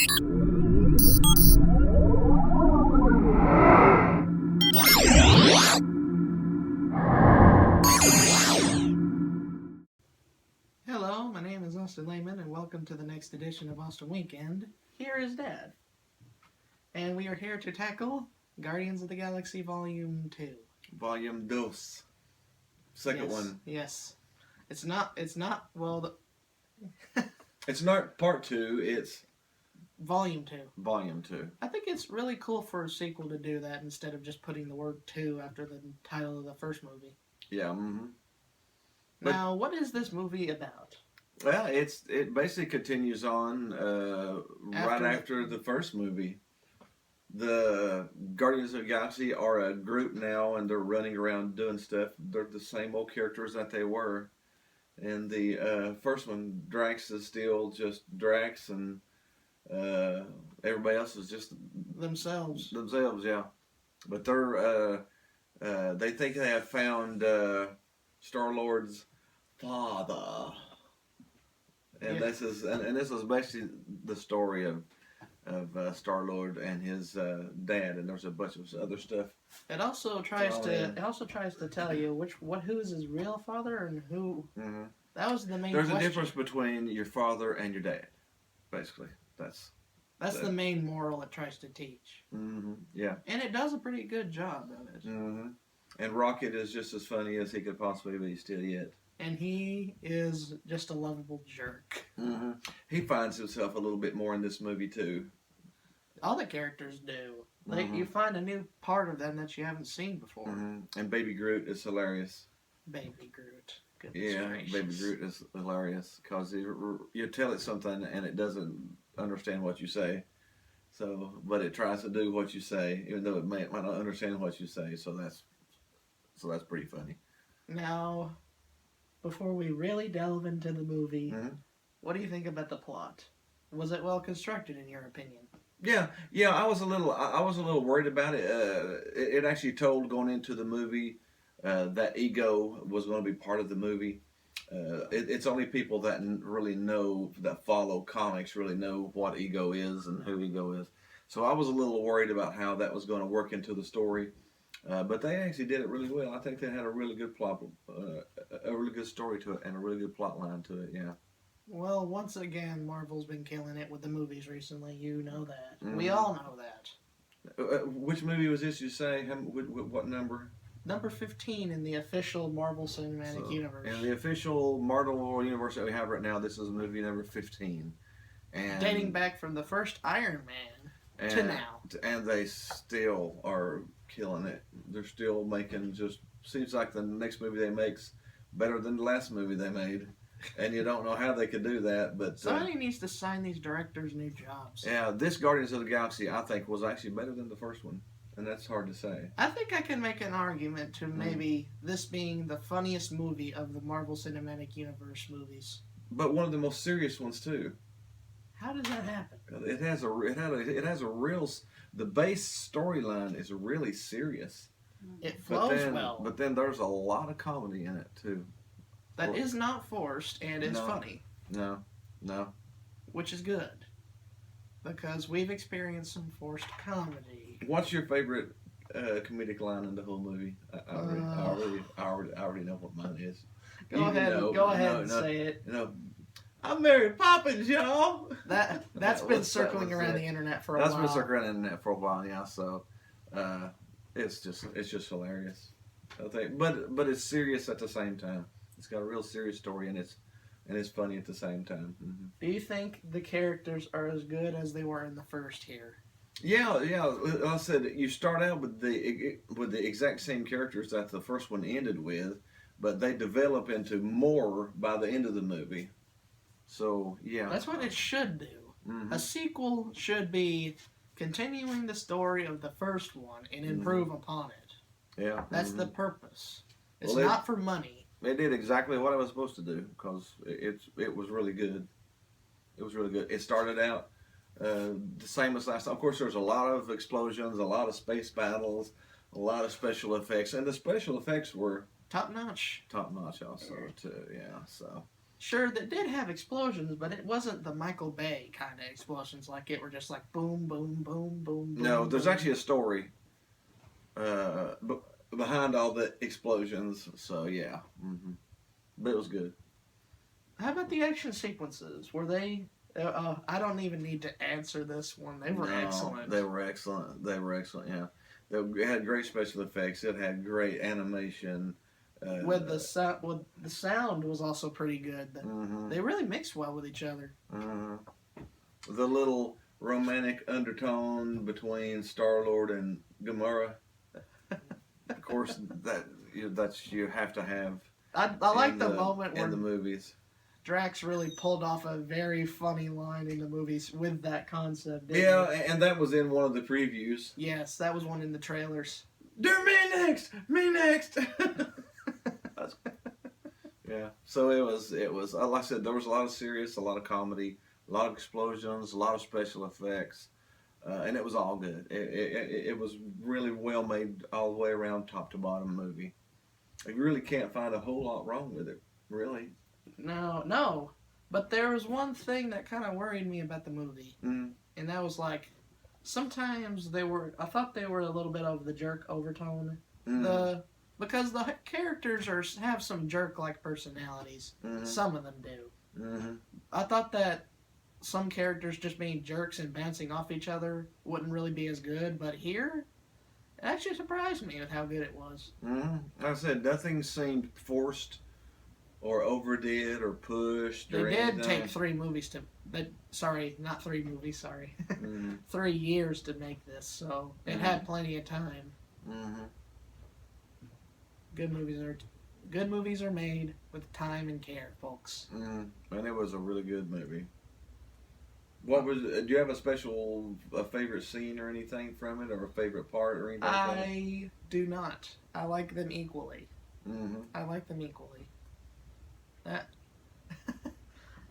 Hello, my name is Austin Lehman, and welcome to the next edition of Austin Weekend. Here is Dad. And we are here to tackle Guardians of the Galaxy Volume 2. Volume Dos. Second Yes, one. Yes. It's not, It's not part 2, it's Volume 2. Volume 2. I think it's really cool for a sequel to do that instead of just putting the word 2 after the title of the first movie. Yeah, mm-hmm. But- Now, what is this movie about? Well, it basically continues on right after the first movie. The Guardians of the Galaxy are a group now, and they're running around doing stuff. They're the same old characters that they were. In the first one, Drax is still just Drax, and everybody else is just Themselves. yeah. But they're they think they have found Star-Lord's father, and Yeah. this is basically the story of Star-Lord and his dad, and there's a bunch of other stuff. It also tries to tell you who is his real father and who. Mm-hmm. That was the main. There's question. a difference between your father and your dad, basically. That's the main moral it tries to teach, yeah, and it does a pretty good job of it. And Rocket is just as funny as he could possibly be still yet. And he is just a lovable jerk. He finds himself a little bit more in this movie too. All the characters do. Like you find a new part of them that you haven't seen before. And Baby Groot is hilarious. Baby Groot. Goodness gracious. Baby Groot is hilarious because you tell it something and it doesn't understand what you say. So, but it tries to do what you say, even though it might not understand what you say. So that's pretty funny. Now, before we really delve into the movie, what do you think about the plot? Was it well constructed in your opinion? Yeah. I was a little worried about it. It actually told going into the movie that Ego was going to be part of the movie. It's only people that really know, that follow comics, really know what Ego is and who Ego is. So I was a little worried about how that was going to work into the story. But they actually did it really well. I think they had a really good plot, a really good story to it, and a really good plot line to it. Yeah. Well, once again, Marvel's been killing it with the movies recently. You know that. We all know that. Which movie was this? You say what number? Number 15 in the official Marvel Cinematic Universe. In the official Marvel Universe that we have right now, this is movie number 15, and dating back from the first Iron Man to now. And they still are killing it. They're still making, just seems like the next movie they make's better than the last movie they made, and you don't know how they could do that. But somebody needs to sign these directors new jobs. Yeah, this Guardians of the Galaxy, I think, was actually better than the first one, and that's hard to say. I think I can make an argument to maybe this being the funniest movie of the Marvel Cinematic Universe movies, but one of the most serious ones too. How does that happen? It has a real. The base storyline is really serious. It flows well. But then there's a lot of comedy in it too. That is not forced, and it's funny. No. Which is good. Because we've experienced some forced comedy. What's your favorite comedic line in the whole movie? I already know what mine is. Go ahead and say it. I'm Mary Poppins, y'all. That's been circling around the internet for a while. That's been circling around the internet for a while, yeah. So, it's just hilarious. I think, but it's serious at the same time. It's got a real serious story, and it's funny at the same time. Do you think the characters are as good as they were in the first here? Yeah. Like I said, you start out with the exact same characters that the first one ended with, but they develop into more by the end of the movie. So, yeah. That's what it should do. A sequel should be continuing the story of the first one and improve upon it. Yeah. That's the purpose. It's not for money. They did exactly what it was supposed to do because it was really good. It was really good. It started out the same as last time. Of course, there's a lot of explosions, a lot of space battles, a lot of special effects. And the special effects were top notch also, too. Yeah, so... Sure, that did have explosions, but it wasn't the Michael Bay kind of explosions. Like it were just like boom, boom, boom, boom, boom. No, there's boom. actually a story behind all the explosions. So yeah, but it was good. How about the action sequences? Were they? I don't even need to answer this one. They were No, excellent. They were excellent. They were excellent. Yeah, it had great special effects. It had great animation. With the sound was also pretty good. They really mixed well with each other. The little romantic undertone between Star Lord and Gamora. Of course, that's you have to have. I like the moment in where the movies. Drax really pulled off a very funny line in the movies with that concept. Yeah, and that was in one of the previews. Yes, that was one in the trailers. Do me next, me next. Yeah, so it was like I said, there was a lot of serious, a lot of comedy, a lot of explosions, a lot of special effects, and it was all good. It was really well made all the way around, top to bottom movie. You really can't find a whole lot wrong with it, really. No, but there was one thing that kind of worried me about the movie, and that was like sometimes I thought they were a little bit of the jerk overtone. Because the characters have some jerk-like personalities. Some of them do. I thought that some characters just being jerks and bouncing off each other wouldn't really be as good, but here, it actually surprised me with how good it was. Like I said, nothing seemed forced or overdid or pushed. They did take 3 movies to... Sorry, not 3 movies, sorry. 3 years to make this, so it had plenty of time. Good movies are made with time and care, folks. And it was a really good movie. Do you have a favorite scene or anything from it, or a favorite part or anything? I do not. I like them equally. I like them equally.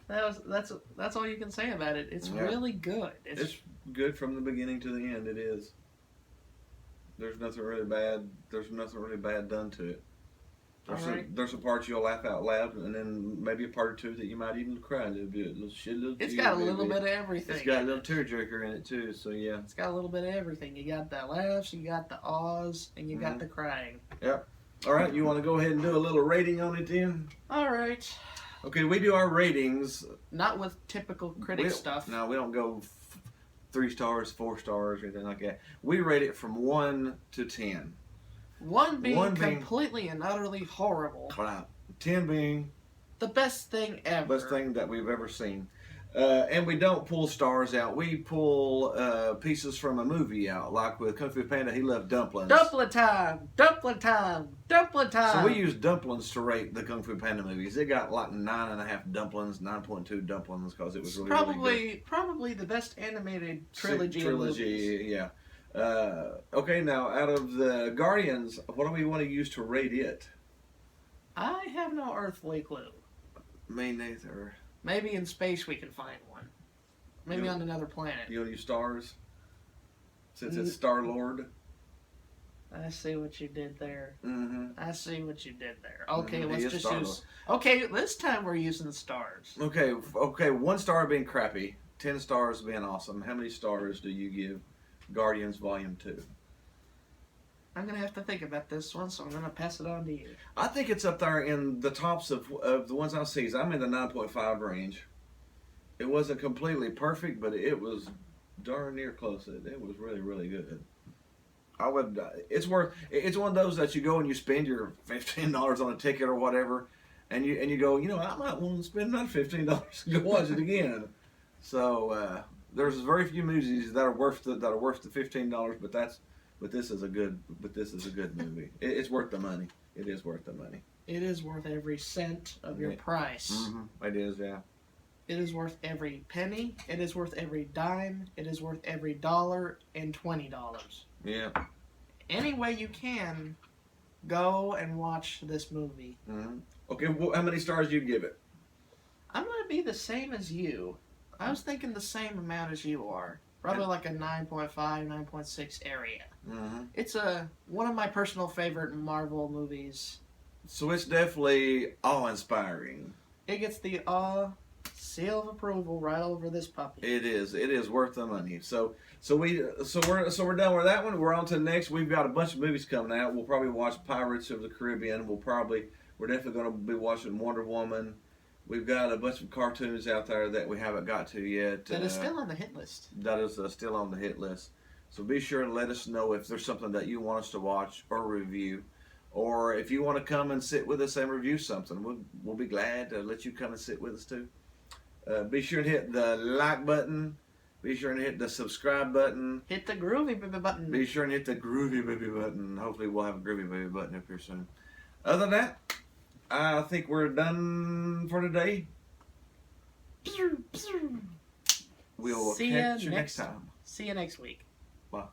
That's all you can say about it. It's really good. It's good from the beginning to the end. It is. There's nothing really bad. There's nothing really bad done to it. There's some parts you'll laugh out loud, and then maybe a part or two that you might even cry a little bit. It's got a little bit of everything. It's got a little tearjerker in it too. So yeah. It's got a little bit of everything. You got the laughs, you got the awes, and you got the crying. Yep. All right. You want to go ahead and do a little rating on it then? All right. Okay, we do our ratings. Not with typical critic stuff. No, we don't go 3 stars, 4 stars, or anything like that. We rate it from 1 to 10. 1 being completely and utterly horrible. 10 being the best thing ever. Best thing that we've ever seen. And we don't pull stars out. We pull pieces from a movie out. Like with Kung Fu Panda, he loved dumplings. Dumpling time! Dumpling time! Dumpling time! So we use dumplings to rate the Kung Fu Panda movies. It got like 9.5 dumplings, 9.2 dumplings because it was really good. Probably the best animated trilogy of movies. Yeah. Okay, now out of the Guardians, what do we want to use to rate it? I have no earthly clue. Me neither. Maybe in space we can find one. Maybe on another planet. You want to use stars? Since it's Star Lord? I see what you did there. I see what you did there. Okay, He let's is just Star-Lord. use... Okay, this time we're using stars. Okay, 1 star being crappy, 10 stars being awesome. How many stars do you give Guardians Volume 2? I'm going to have to think about this one, so I'm going to pass it on to you. I think it's up there in the tops of the ones I see. I'm in the 9.5 range. It wasn't completely perfect, but it was darn near close. It was really, really good. It's one of those that you go and you spend your $15 on a ticket or whatever, and you go, I might want to spend another $15 to go watch it again. So there's very few movies that are worth the $15, but this is a good movie. It's worth the money. It is worth the money. It is worth every cent of your price. It is, yeah. It is worth every penny. It is worth every dime. It is worth every $1 and $20. Yeah. Any way you can, go and watch this movie. Okay, how many stars do you give it? I'm going to be the same as you. I was thinking the same amount as you are. Probably like a 9.5, 9.6 area. It's one of my personal favorite Marvel movies. So it's definitely awe-inspiring. It gets the seal of approval right over this puppy. It is worth the money. So we're done with that one. We're on to the next. We've got a bunch of movies coming out. We'll probably watch Pirates of the Caribbean. We're definitely going to be watching Wonder Woman. We've got a bunch of cartoons out there that we haven't got to yet. That is still on the hit list. That is still on the hit list. So be sure and let us know if there's something that you want us to watch or review. Or if you want to come and sit with us and review something, we'll be glad to let you come and sit with us too. Be sure to hit the like button. Be sure and hit the subscribe button. Hit the groovy baby button. Be sure and hit the groovy baby button. Hopefully we'll have a groovy baby button up here soon. Other than that, I think we're done for today. We'll catch you next time. See you next week. Bye.